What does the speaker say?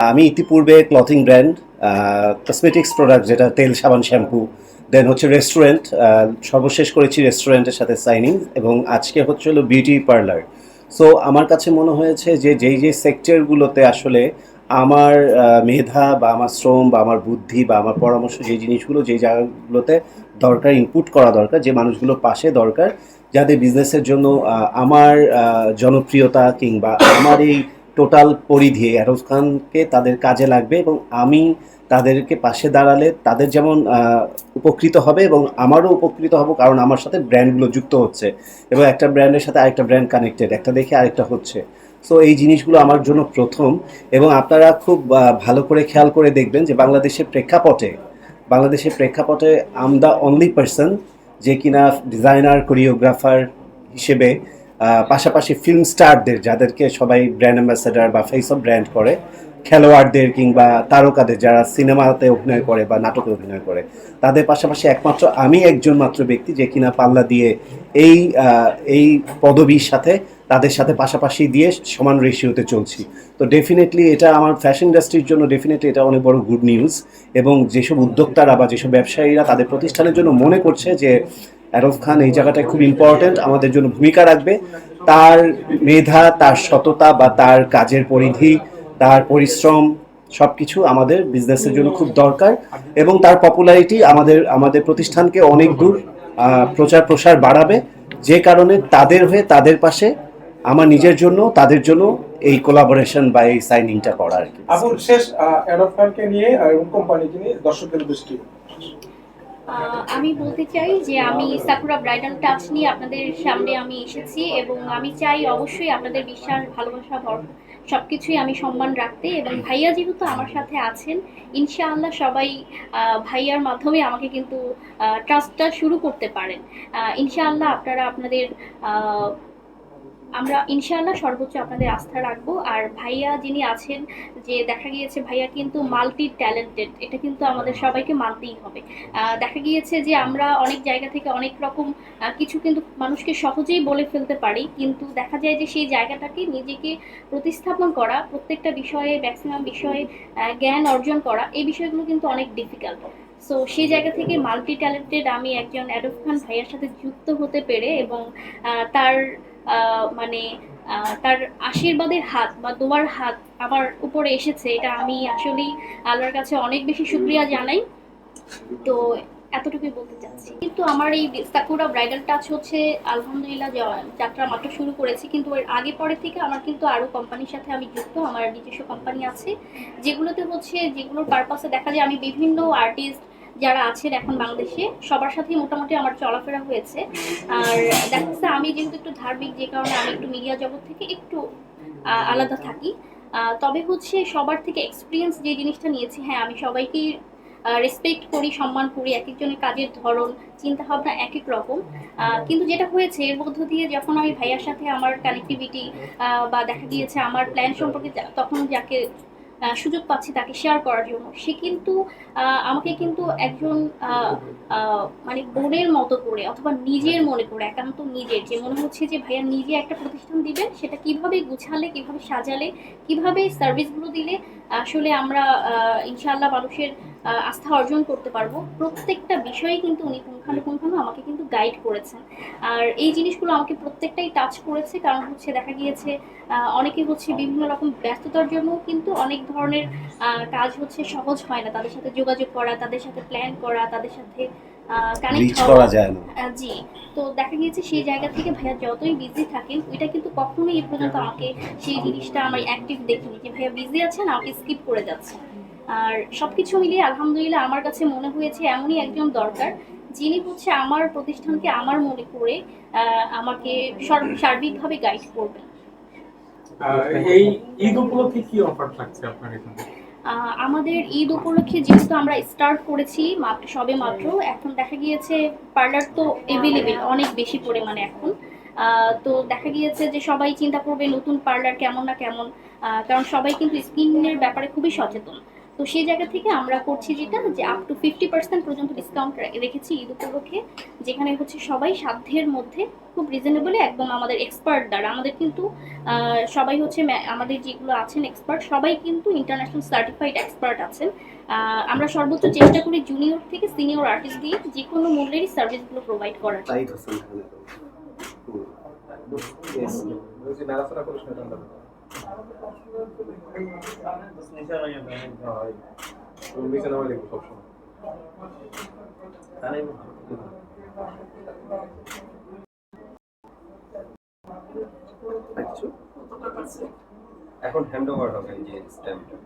আমি ইতিপূর্বে clothing brand, cosmetics product যেটা তেল, সাবান, শ্যাম্পু, দেন হচ্ছে রেস্টুরেন্ট, সর্বশেষ করেছি রেস্টুরেন্টের সাথে সাইনিং, এবং আজকে হচ্ছে হলো বিউটি পার্লার। সো আমার কাছে মনে হয়েছে যে যেই যেই সেক্টরগুলোতে আসলে আমার মেধা বা আমার শ্রম বা আমার বুদ্ধি বা আমার পরামর্শ, যে জিনিসগুলো যেই জায়গাগুলোতে দরকার, ইনপুট করা দরকার, যে মানুষগুলো পাশে দরকার, যাদের বিজনেসের জন্য আমার জনপ্রিয়তা কিংবা আমার এই টোটাল পরিধি অ্যারোজ খানকে তাদের কাজে লাগবে, এবং আমি তাদেরকে পাশে দাঁড়ালে তাদের যেমন উপকৃত হবে এবং আমারও উপকৃত হব, কারণ আমার সাথে ব্র্যান্ডগুলো যুক্ত হচ্ছে এবং একটা ব্র্যান্ডের সাথে আরেকটা ব্র্যান্ড কানেক্টেড, একটা দেখে আরেকটা হচ্ছে। সো এই জিনিসগুলো আমার জন্য প্রথম। এবং আপনারা খুব ভালো করে খেয়াল করে দেখবেন যে বাংলাদেশের প্রেক্ষাপটে আম দ্য অনলি পার্সন যে কিনা ডিজাইনার, কোরিওগ্রাফার হিসেবে পাশাপাশি ফিল্ম স্টারদের, যাদেরকে সবাই ব্র্যান্ড অ্যাম্বাসেডার বা ফেস অফ ব্র্যান্ড করে, খেলোয়াড়দের কিংবা তারকাদের যারা সিনেমাতে অভিনয় করে বা নাটকে অভিনয় করে, তাদের পাশাপাশি একমাত্র আমি একজন মাত্র ব্যক্তি যে কিনা পাল্লা দিয়ে এই এই পদবীর সাথে তাদের সাথে পাশাপাশি দিয়ে সমান রেশিওতে চলছি। তো ডেফিনেটলি এটা আমার ফ্যাশন ইন্ডাস্ট্রির জন্য ডেফিনেটলি এটা অনেক বড় গুড নিউজ। এবং যেসব উদ্যোক্তারা বা যেসব ব্যবসায়ীরা তাদের প্রতিষ্ঠানের জন্য মনে করছে যে অ্যারফ খান এই জায়গাটায় খুব ইম্পর্ট্যান্ট, আমাদের জন্য ভূমিকা রাখবে, তার মেধা, তার সততা বা তার কাজের পরিধি, তার পরিশ্রম, সব কিছু আমাদের বিজনেসের জন্য খুব দরকার। এবং তার পপুলারিটি আমাদের আমাদের প্রতিষ্ঠানকে অনেক দূর প্রচার প্রসার বাড়াবে, যে কারণে তাদের হয়ে তাদের পাশে আমার নিজের জন্য তাদের জন্য এই কোলাবোরেশন বা এই সাইনিংটা করা আর কি। আবুল, শেষ অ্যাডব খানকে নিয়ে এবং কোম্পানিকে নিয়ে দর্শকদের দৃষ্টি। আমি বলতে চাই যে আমি সাকুরা ব্রাইডাল টাচ নিয়ে আপনাদের সামনে আমি এসেছি, এবং আমি চাই অবশ্যই আপনাদের বিশ্বাস, ভালোবাসা, সবকিছুই আমি সম্মান রাখতে। এবং ভাইয়া যেহেতু আমার সাথে আছেন, ইনশাআল্লাহ সবাই ভাইয়ার মাধ্যমে আমাকে কিন্তু ট্রাস্টটা শুরু করতে পারেন। ইনশাআল্লাহ আপনারা আপনাদের আমরা ইনশাআল্লাহ সর্বোচ্চ আপনাদের আস্থা রাখবো। আর ভাইয়া যিনি আছেন, যে দেখা গিয়েছে ভাইয়া কিন্তু মাল্টি ট্যালেন্টেড, এটা কিন্তু আমাদের সবাইকে মানতেই হবে। দেখা গিয়েছে যে আমরা অনেক জায়গা থেকে অনেক রকম কিছু কিন্তু মানুষকে সহজেই বলে ফেলতে পারি, কিন্তু দেখা যায় যে সেই জায়গাটাকে নিজেকে প্রতিস্থাপন করা, প্রত্যেকটা বিষয়ে ম্যাক্সিমাম বিষয়ে জ্ঞান অর্জন করা, এই বিষয়গুলো কিন্তু অনেক ডিফিকাল্ট। সো সেই জায়গা থেকে মাল্টি ট্যালেন্টেড আমি একজন অ্যাডব খান ভাইয়ার সাথে যুক্ত হতে পেরে, এবং তার মানে তার আশীর্বাদের হাত বা দোয়ার হাত আমার উপরে এসেছে, এটা আমি আসলেই আল্লাহর কাছে অনেক বেশি শুকরিয়া জানাই। তো এতটুকুই বলতে চাচ্ছি। কিন্তু আমার এই সাকুরা ব্রাইডাল টাচ হচ্ছে আলহামদুলিল্লাহ যাত্রা মাত্র শুরু করেছি, কিন্তু এর আগে পরে থেকে আমার কিন্তু আরও কোম্পানির সাথে আমি যুক্ত। আমার নিজস্ব কোম্পানি আছে, যেগুলোতে হচ্ছে, যেগুলোর পারপাসে দেখা যায় আমি বিভিন্ন আর্টিস্ট যারা আছেন এখন বাংলাদেশে সবার সাথেই মোটামুটি আমার চলাফেরা হয়েছে। আর দেখা যাচ্ছে আমি যেহেতু একটু ধার্মিক, যে কারণে আমি একটু মিডিয়া জগৎ থেকে একটু আলাদা থাকি। তবে হচ্ছে সবার থেকে এক্সপিরিয়েন্স যে জিনিসটা নিয়েছি, হ্যাঁ আমি সবাইকেই রেসপেক্ট করি, সম্মান করি, এক একজনের কাজের ধরন, চিন্তা ভাবনা এক এক রকম। কিন্তু যেটা হয়েছে এর মধ্য দিয়ে যখন আমি ভাইয়ার সাথে আমার কানেক্টিভিটি বা দেখা গিয়েছে আমার প্ল্যান সম্পর্কে তখন যাকে সুযোগ পাচ্ছি তাকে শেয়ার করার জন্য, সে কিন্তু আমাকে কিন্তু একজন মানে বোনের মতো করে অথবা নিজের মনে করে, একান্ত নিজের, যে মনে হচ্ছে যে ভাইয়া নিজে একটা প্রতিষ্ঠান দিবেন, সেটা কিভাবে গুছালে, কিভাবে সাজালে, কিভাবে সার্ভিসগুলো দিলে আসলে আমরা ইনশাআল্লাহ মানুষের আস্থা অর্জন করতে পারবো, প্রত্যেকটা বিষয়ে কিন্তু উনি পুঙ্খানুপুঙ্খানু আমাকে কিন্তু গাইড করেছেন। আর এই জিনিসগুলো আমাকে প্রত্যেকটাই টাচ করেছে, কারণ হচ্ছে দেখা গিয়েছে অনেকে হচ্ছে বিভিন্ন রকম ব্যস্ততার জন্য কিন্তু অনেক ধরনের কাজ হচ্ছে সহজ হয় না, তাদের সাথে যোগাযোগ করা, তাদের সাথে প্ল্যান করা, তাদের সাথে কানেক্ট রিচ হওয়া। করা যায় না। জি। তো দেখা গিয়েছে সেই জায়গা থেকে ভাইয়া যতই বিজি থাকেন, ওইটা কিন্তু কখনোই এ পর্যন্ত আমাকে সেই জিনিসটা আমার অ্যাক্টিভ দেখিনি যে ভাইয়া বিজি আছেন আমাকে স্কিপ করে যাচ্ছে। আর সবকিছু মিলিয়ে আলহামদুলিল্লাহ আমার কাছে মনে হয়েছে এমনই একজন দরকার, যিনি হচ্ছে আমার প্রতিষ্ঠানকে আমার মনে করে আমাকে সার্বিকভাবে গাইড করবেন। এই ঈদ উপলক্ষে কি অফার থাকছে আপনার এখানে? আমাদের ঈদ উপলক্ষে যেহেতু আমরা স্টার্ট করেছি সবে মাত্র, এখন দেখা গিয়েছে পার্লার তো এভেলেবেল অনেক বেশি পরিমাণে এখন। তো দেখা গিয়েছে যে সবাই চিন্তা করবে নতুন পার্লার কেমন না কেমন, কারণ সবাই কিন্তু স্কিনের ব্যাপারে খুবই সচেতন। তো তো সেই জায়গা থেকে আমরা করছি যেটা যে আপ টু 50% পর্যন্ত ডিসকাউন্ট রেখেছি ঈদ উপলক্ষে, যেখানে হচ্ছে সবাই সাধ্যের মধ্যে খুব রিজনেবলি একদম আমাদের এক্সপার্ট দ্বারা, আমাদের কিন্তু সবাই হচ্ছে আমাদের যেগুলো আছেন এক্সপার্ট সবাই কিন্তু ইন্টারন্যাশনাল সার্টিফাইড এক্সপার্ট আছেন। আমরা সর্বোচ্চ চেষ্টা করি জুনিয়র থেকে সিনিয়র আর্টিস্ট দিয়ে যে কোনো মূল্যেরই সার্ভিসগুলো প্রোভাইড করার। সাইদ হোসেন খানের। Yes. বলছি নাড়াচাড়া করিস না ঠান্ডা তুমি নিচে নামাই লিখবো সবসময় আচ্ছা। এখন হ্যান্ড ওভার হবে এই যে স্ট্যাম্পটা।